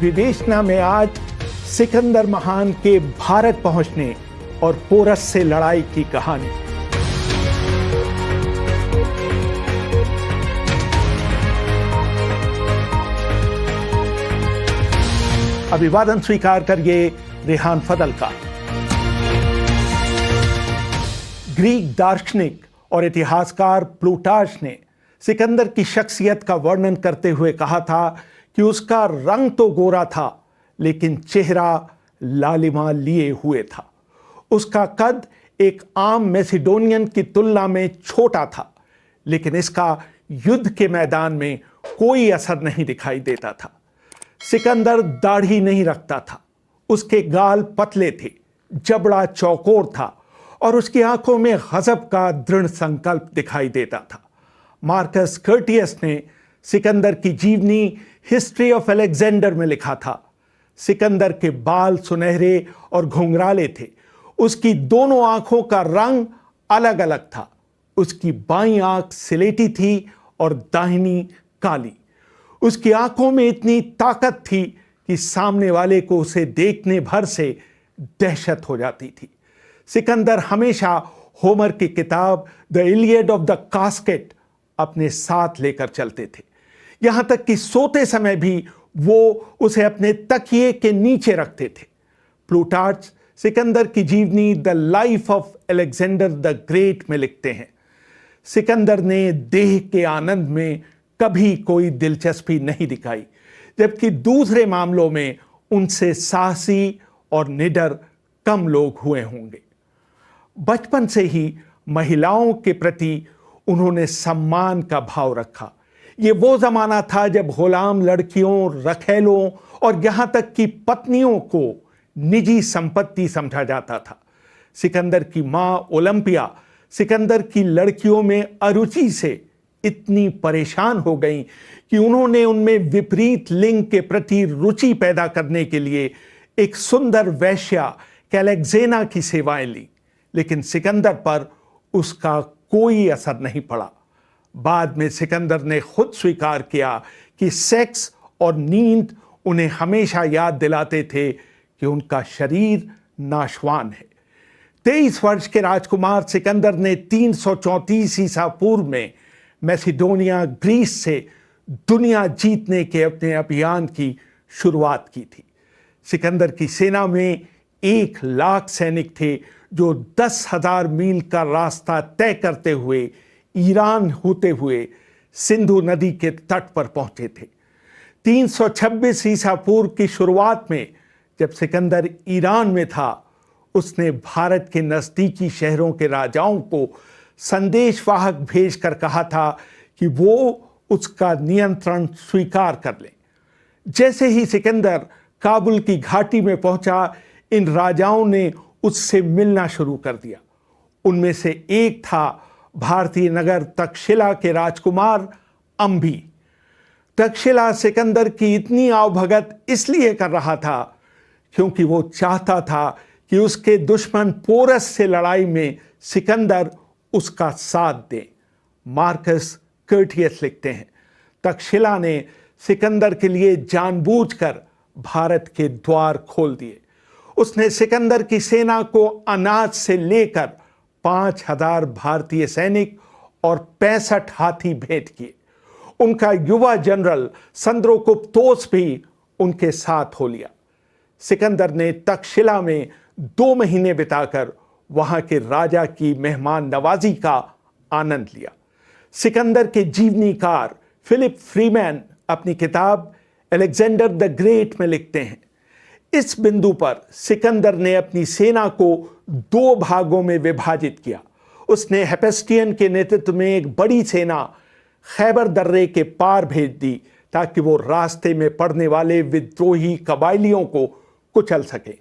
विवेचना में आज सिकंदर महान के भारत पहुंचने और पोरस से लड़ाई की कहानी। अभिवादन स्वीकार करिए रेहान फदल का। ग्रीक दार्शनिक और इतिहासकार प्लूटार्च ने सिकंदर की शख्सियत का वर्णन करते हुए कहा था कि उसका रंग तो गोरा था, लेकिन चेहरा लालिमा लिए हुए था। उसका कद एक आम मैसिडोनियन की तुलना में छोटा था, लेकिन इसका युद्ध के मैदान में कोई असर नहीं दिखाई देता था। सिकंदर दाढ़ी नहीं रखता था, उसके गाल पतले थे, जबड़ा चौकोर था और उसकी आंखों में गजब का दृढ़ संकल्प दिखाई देता था। मार्कस कर्टियस ने सिकंदर की जीवनी हिस्ट्री ऑफ अलेक्जेंडर में लिखा था, सिकंदर के बाल सुनहरे और घुंघराले थे। उसकी दोनों आंखों का रंग अलग अलग था। उसकी बाईं आंख सिलेटी थी और दाहिनी काली। उसकी आंखों में इतनी ताकत थी कि सामने वाले को उसे देखने भर से दहशत हो जाती थी। सिकंदर हमेशा होमर की किताब the Iliad of the casket अपने साथ लेकर चलते थे। यहां तक कि सोते समय भी वो उसे अपने तकिए के नीचे रखते थे। प्लूटार्च सिकंदर की जीवनी the life of Alexander the great में लिखते हैं, सिकंदर ने देह के आनंद में कभी कोई दिलचस्पी नहीं दिखाई, जबकि दूसरे मामलों में उनसे साहसी और निडर कम लोग हुए होंगे। बचपन से ही महिलाओं के प्रति उन्होंने सम्मान का भाव रखा। ये वो जमाना था जब गुलाम लड़कियों, रखैलों और यहां तक कि पत्नियों को निजी संपत्ति समझा जाता था। सिकंदर की मां ओलंपिया सिकंदर की लड़कियों में अरुचि से इतनी परेशान हो गईं कि उन्होंने उनमें विपरीत लिंग के प्रति रुचि पैदा करने के लिए एक सुंदर वेश्या कैलेक्जेना की सेवाएं ली, लेकिन सिकंदर पर उसका कोई असर नहीं पड़ा। बाद में सिकंदर ने खुद स्वीकार किया कि सेक्स और नींद उन्हें हमेशा याद दिलाते थे कि उनका शरीर नाशवान है। 23 वर्ष के राजकुमार सिकंदर ने 334 ईसा पूर्व में मैसिडोनिया, ग्रीस से दुनिया जीतने के अपने अभियान की शुरुआत की थी। सिकंदर की सेना में 1,00,000 सैनिक थे जो 10,000 मील का रास्ता तय करते हुए ईरान होते हुए सिंधु नदी के तट पर पहुंचे थे। 326 ईसा पूर्व की शुरुआत में जब सिकंदर ईरान में था, उसने भारत के नजदीकी शहरों के राजाओं को संदेशवाहक भेजकर कहा था कि वो उसका नियंत्रण स्वीकार कर लें। जैसे ही सिकंदर काबुल की घाटी में पहुंचा, इन राजाओं ने उससे मिलना शुरू कर दिया। उनमें से एक था भारतीय नगर तक्षशिला के राजकुमार अंबी। तक्षशिला सिकंदर की इतनी आवभगत इसलिए कर रहा था क्योंकि वो चाहता था कि उसके दुश्मन पोरस से लड़ाई में सिकंदर उसका साथ दे। मार्कस कर्टियस लिखते हैं, तक्षशिला ने सिकंदर के लिए जानबूझकर भारत के द्वार खोल दिए। उसने सिकंदर की सेना को अनाज से लेकर 5,000 भारतीय सैनिक और 65 हाथी भेंट किए। उनका युवा जनरल संद्रोकुप्तोस भी उनके साथ हो लिया। सिकंदर ने तक्षशिला में 2 महीने बिताकर वहां के राजा की मेहमान नवाजी का आनंद लिया। सिकंदर के जीवनीकार फिलिप फ्रीमैन अपनी किताब अलेक्जेंडर द ग्रेट में लिखते हैं, इस बिंदु पर सिकंदर ने अपनी सेना को 2 भागों में विभाजित किया। उसने हेपेस्टियन के नेतृत्व में एक बड़ी सेना खैबर दर्रे के पार भेज दी ताकि वो रास्ते में पड़ने वाले विद्रोही कबायलियों को कुचल सके,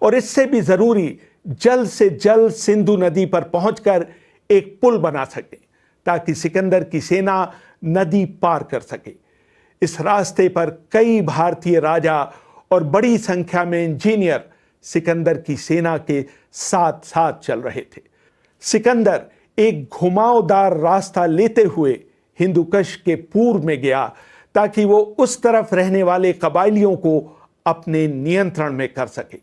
और इससे भी जरूरी जल्द से जल्द सिंधु नदी पर पहुंचकर एक पुल बना सके ताकि सिकंदर की सेना नदी पार कर सके। इस रास्ते पर कई भारतीय राजा और बड़ी संख्या में इंजीनियर सिकंदर की सेना के साथ साथ चल रहे थे। सिकंदर एक घुमावदार रास्ता लेते हुए हिंदुकुश के पूर्व में गया ताकि वो उस तरफ रहने वाले कबायलियों को अपने नियंत्रण में कर सके।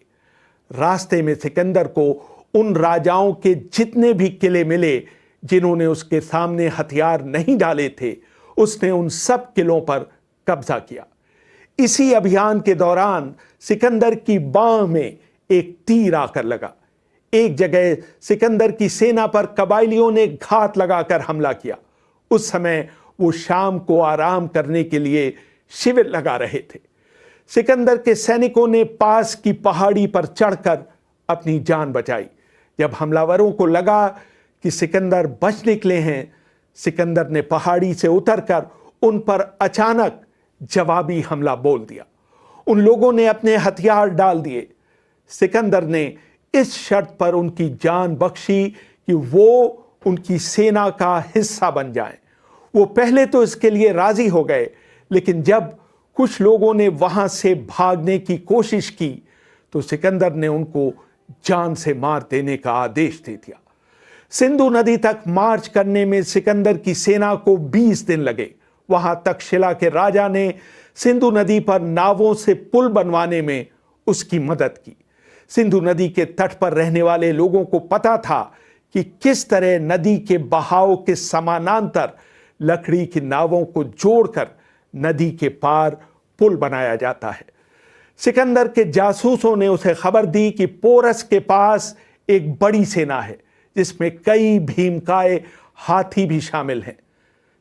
रास्ते में सिकंदर को उन राजाओं के जितने भी किले मिले जिन्होंने उसके सामने हथियार नहीं डाले थे, उसने उन सब किलों पर कब्जा किया। इसी अभियान के दौरान सिकंदर की बांह में एक तीर आकर लगा। एक जगह सिकंदर की सेना पर कबायलियों ने घात लगाकर हमला किया। उस समय वो शाम को आराम करने के लिए शिविर लगा रहे थे। सिकंदर के सैनिकों ने पास की पहाड़ी पर चढ़कर अपनी जान बचाई। जब हमलावरों को लगा कि सिकंदर बच निकले हैं, सिकंदर ने पहाड़ी से उतरकर उन पर अचानक जवाबी हमला बोल दिया। उन लोगों ने अपने हथियार डाल दिए। सिकंदर ने इस शर्त पर उनकी जान बख्शी कि वो उनकी सेना का हिस्सा बन जाएं। वो पहले तो इसके लिए राजी हो गए, लेकिन जब कुछ लोगों ने वहां से भागने की कोशिश की तो सिकंदर ने उनको जान से मार देने का आदेश दे दिया। सिंधु नदी तक मार्च करने में सिकंदर की सेना को 20 दिन लगे। वहां तक्षशिला के राजा ने सिंधु नदी पर नावों से पुल बनवाने में उसकी मदद की। सिंधु नदी के तट पर रहने वाले लोगों को पता था कि किस तरह नदी के बहाव के समानांतर लकड़ी की नावों को जोड़कर नदी के पार पुल बनाया जाता है। सिकंदर के जासूसों ने उसे खबर दी कि पोरस के पास एक बड़ी सेना है जिसमें कई भीमकाय हाथी भी शामिल हैं।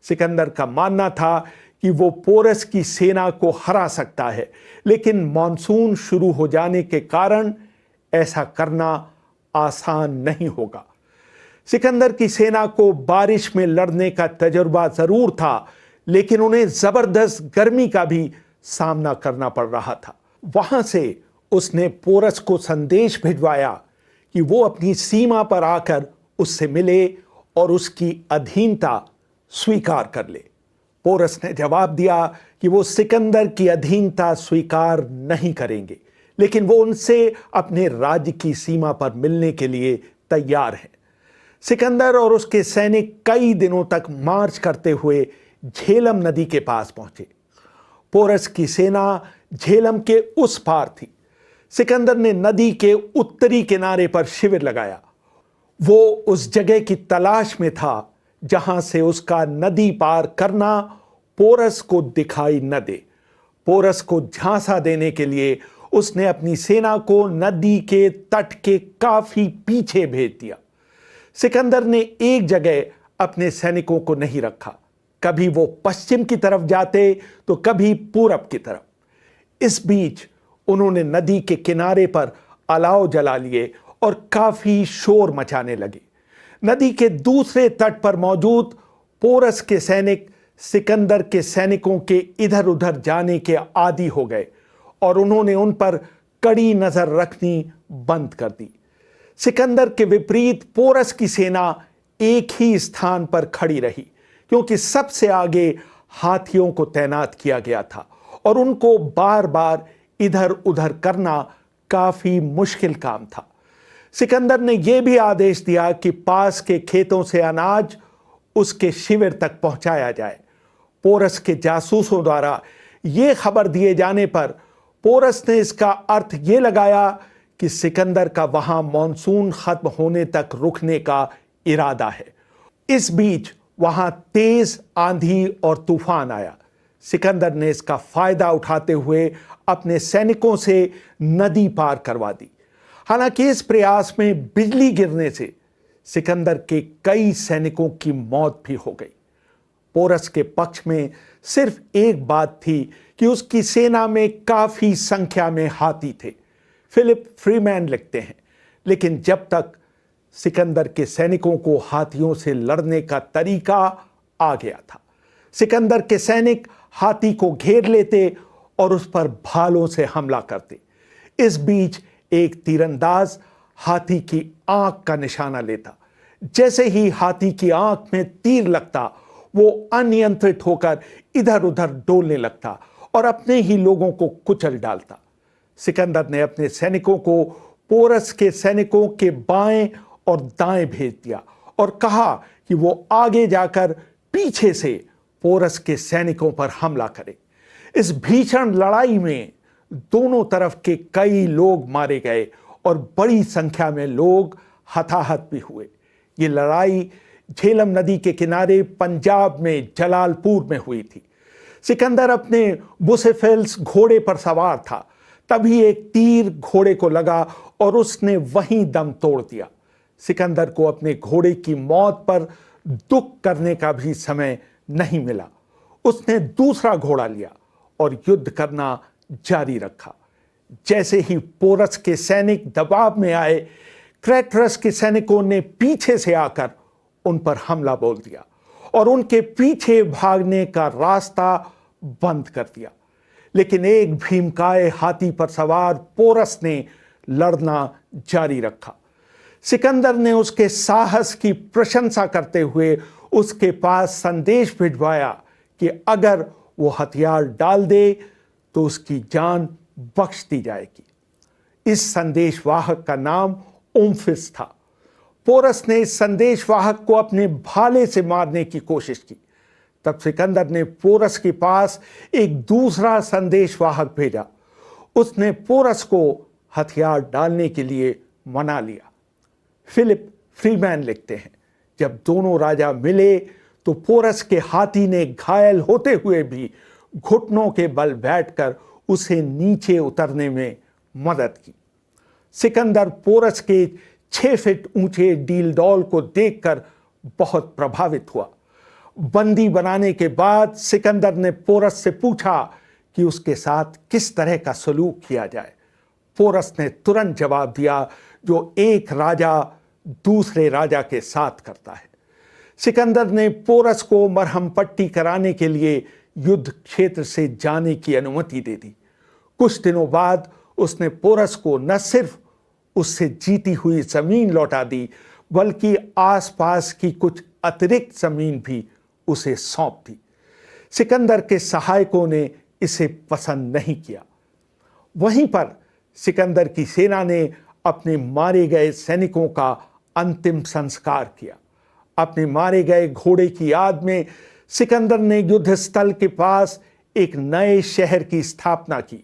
सिकंदर का मानना था कि वो पोरस की सेना को हरा सकता है, लेकिन मॉनसून शुरू हो जाने के कारण ऐसा करना आसान नहीं होगा। सिकंदर की सेना को बारिश में लड़ने का तजुर्बा जरूर था, लेकिन उन्हें जबरदस्त गर्मी का भी सामना करना पड़ रहा था। वहां से उसने पोरस को संदेश भिजवाया कि वो अपनी सीमा पर आकर उससे मिले और उसकी अधीनता स्वीकार कर ले। पोरस ने जवाब दिया कि वो सिकंदर की अधीनता स्वीकार नहीं करेंगे, लेकिन वो उनसे अपने राज्य की सीमा पर मिलने के लिए तैयार हैं। सिकंदर और उसके सैनिक कई दिनों तक मार्च करते हुए झेलम नदी के पास पहुंचे। पोरस की सेना झेलम के उस पार थी। सिकंदर ने नदी के उत्तरी किनारे पर शिविर लगाया। वो उस जगह की तलाश में था जहां से उसका नदी पार करना पोरस को दिखाई न दे। पोरस को झांसा देने के लिए उसने अपनी सेना को नदी के तट के काफी पीछे भेज दिया। सिकंदर ने एक जगह अपने सैनिकों को नहीं रखा। कभी वो पश्चिम की तरफ जाते तो कभी पूरब की तरफ। इस बीच उन्होंने नदी के किनारे पर अलाव जला लिए और काफी शोर मचाने लगे। नदी के दूसरे तट पर मौजूद पोरस के सैनिक सिकंदर के सैनिकों के इधर उधर जाने के आदी हो गए और उन्होंने उन पर कड़ी नजर रखनी बंद कर दी। सिकंदर के विपरीत पोरस की सेना एक ही स्थान पर खड़ी रही, क्योंकि सबसे आगे हाथियों को तैनात किया गया था और उनको बार बार इधर उधर करना काफी मुश्किल काम था। सिकंदर ने यह भी आदेश दिया कि पास के खेतों से अनाज उसके शिविर तक पहुंचाया जाए। पोरस के जासूसों द्वारा यह खबर दिए जाने पर पोरस ने इसका अर्थ यह लगाया कि सिकंदर का वहां मॉनसून खत्म होने तक रुकने का इरादा है। इस बीच वहां तेज आंधी और तूफान आया। सिकंदर ने इसका फायदा उठाते हुए अपने सैनिकों से नदी पार करवा दी। हालांकि इस प्रयास में बिजली गिरने से सिकंदर के कई सैनिकों की मौत भी हो गई। पोरस के पक्ष में सिर्फ एक बात थी कि उसकी सेना में काफी संख्या में हाथी थे। फिलिप फ्रीमैन लिखते हैं, लेकिन जब तक सिकंदर के सैनिकों को हाथियों से लड़ने का तरीका आ गया था, सिकंदर के सैनिक हाथी को घेर लेते और उस पर भालों से हमला करते। इस बीच एक तीरंदाज हाथी की आंख का निशाना लेता। जैसे ही हाथी की आंख में तीर लगता, वो अनियंत्रित होकर इधर उधर डोलने लगता और अपने ही लोगों को कुचल डालता। सिकंदर ने अपने सैनिकों को पोरस के सैनिकों के बाएं और दाएं भेज दिया और कहा कि वो आगे जाकर पीछे से पोरस के सैनिकों पर हमला करे। इस भीषण लड़ाई में दोनों तरफ के कई लोग मारे गए और बड़ी संख्या में लोग हताहत भी हुए। ये लड़ाई झेलम नदी के किनारे पंजाब में जलालपुर में हुई थी। सिकंदर अपने बुसेफेल्स घोड़े पर सवार था, तभी एक तीर घोड़े को लगा और उसने वहीं दम तोड़ दिया। सिकंदर को अपने घोड़े की मौत पर दुख करने का भी समय नहीं मिला। उसने दूसरा घोड़ा लिया और युद्ध करना जारी रखा। जैसे ही पोरस के सैनिक दबाव में आए, क्रेटरस के सैनिकों ने पीछे से आकर उन पर हमला बोल दिया और उनके पीछे भागने का रास्ता बंद कर दिया। लेकिन एक भीमकाय हाथी पर सवार पोरस ने लड़ना जारी रखा। सिकंदर ने उसके साहस की प्रशंसा करते हुए उसके पास संदेश भिजवाया कि अगर वो हथियार डाल दे तो उसकी जान बख्श दी जाएगी। इस संदेशवाहक का नाम ओम्फिस था। पोरस ने इस संदेशवाहक को अपने भाले से मारने की कोशिश की। तब सिकंदर ने पोरस के पास एक दूसरा संदेशवाहक भेजा। उसने पोरस को हथियार डालने के लिए मना लिया। फिलिप फ्रीमैन लिखते हैं, जब दोनों राजा मिले तो पोरस के हाथी ने घायल होते हुए भी घुटनों के बल बैठकर उसे नीचे उतरने में मदद की। सिकंदर पोरस के 6 फीट ऊंचे डीलडॉल को देखकर बहुत प्रभावित हुआ। बंदी बनाने के बाद सिकंदर ने पोरस से पूछा कि उसके साथ किस तरह का सलूक किया जाए। पोरस ने तुरंत जवाब दिया, जो एक राजा दूसरे राजा के साथ करता है। सिकंदर ने पोरस को मरहम पट्टी कराने के लिए युद्ध क्षेत्र से जाने की अनुमति दे दी। कुछ दिनों बाद उसने पोरस को न सिर्फ उससे जीती हुई जमीन लौटा दी, बल्कि आसपास की कुछ अतिरिक्त जमीन भी उसे सौंप दी। सिकंदर के सहायकों ने इसे पसंद नहीं किया। वहीं पर सिकंदर की सेना ने अपने मारे गए सैनिकों का अंतिम संस्कार किया। अपने मारे गए घोड़े की याद में सिकंदर ने युद्ध स्थल के पास एक नए शहर की स्थापना की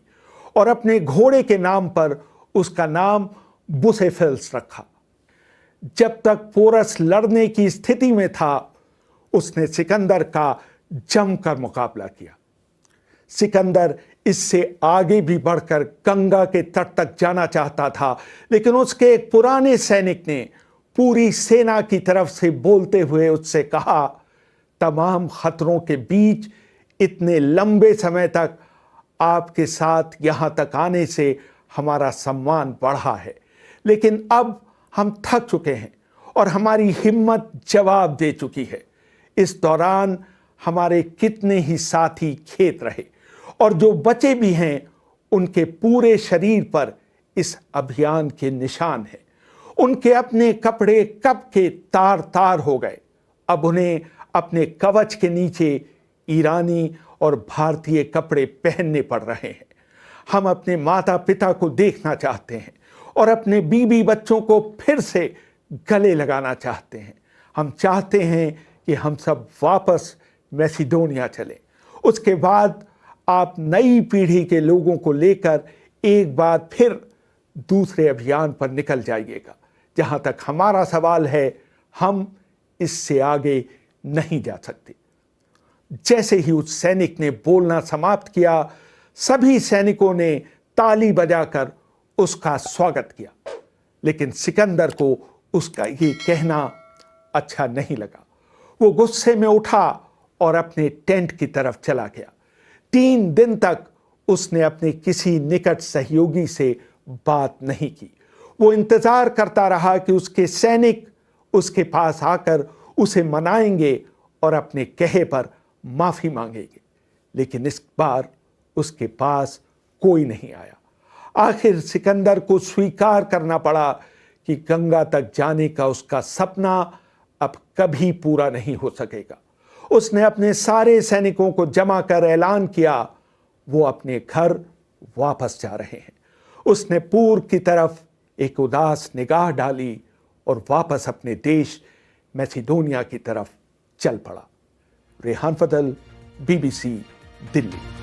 और अपने घोड़े के नाम पर उसका नाम बुसेफेल्स रखा। जब तक पोरस लड़ने की स्थिति में था, उसने सिकंदर का जमकर मुकाबला किया। सिकंदर इससे आगे भी बढ़कर गंगा के तट तक जाना चाहता था, लेकिन उसके एक पुराने सैनिक ने पूरी सेना की तरफ से बोलते हुए उससे कहा, तमाम खतरों के बीच इतने लंबे समय तक आपके साथ यहां तक आने से हमारा सम्मान बढ़ा है, लेकिन अब हम थक चुके हैं और हमारी हिम्मत जवाब दे चुकी है। इस दौरान हमारे कितने ही साथी खेत रहे और जो बचे भी हैं, उनके पूरे शरीर पर इस अभियान के निशान हैं। उनके अपने कपड़े कब के तार तार हो गए। अब उन्हें अपने कवच के नीचे ईरानी और भारतीय कपड़े पहनने पड़ रहे हैं। हम अपने माता पिता को देखना चाहते हैं और अपने बीबी बच्चों को फिर से गले लगाना चाहते हैं। हम चाहते हैं कि हम सब वापस मैसिडोनिया चलें। उसके बाद आप नई पीढ़ी के लोगों को लेकर एक बार फिर दूसरे अभियान पर निकल जाइएगा। जहां तक हमारा सवाल है, हम इससे आगे नहीं जा सकते। जैसे ही उस सैनिक ने बोलना समाप्त किया, सभी सैनिकों ने ताली बजाकर उसका स्वागत किया। लेकिन सिकंदर को उसका ये कहना अच्छा नहीं लगा। वो गुस्से में उठा और अपने टेंट की तरफ चला गया। 3 दिन तक उसने अपने किसी निकट सहयोगी से बात नहीं की। वो इंतजार करता रहा कि उसके सैनिक उसके पास आकर उसे मनाएंगे और अपने कहे पर माफी मांगेंगे, लेकिन इस बार उसके पास कोई नहीं आया। आखिर सिकंदर को स्वीकार करना पड़ा कि गंगा तक जाने का उसका सपना अब कभी पूरा नहीं हो सकेगा। उसने अपने सारे सैनिकों को जमा कर ऐलान किया, वो अपने घर वापस जा रहे हैं। उसने पूर्व की तरफ एक उदास निगाह डाली और वापस अपने देश मैसिडोनिया की तरफ चल पड़ा। रेहान फजल, BBC, दिल्ली।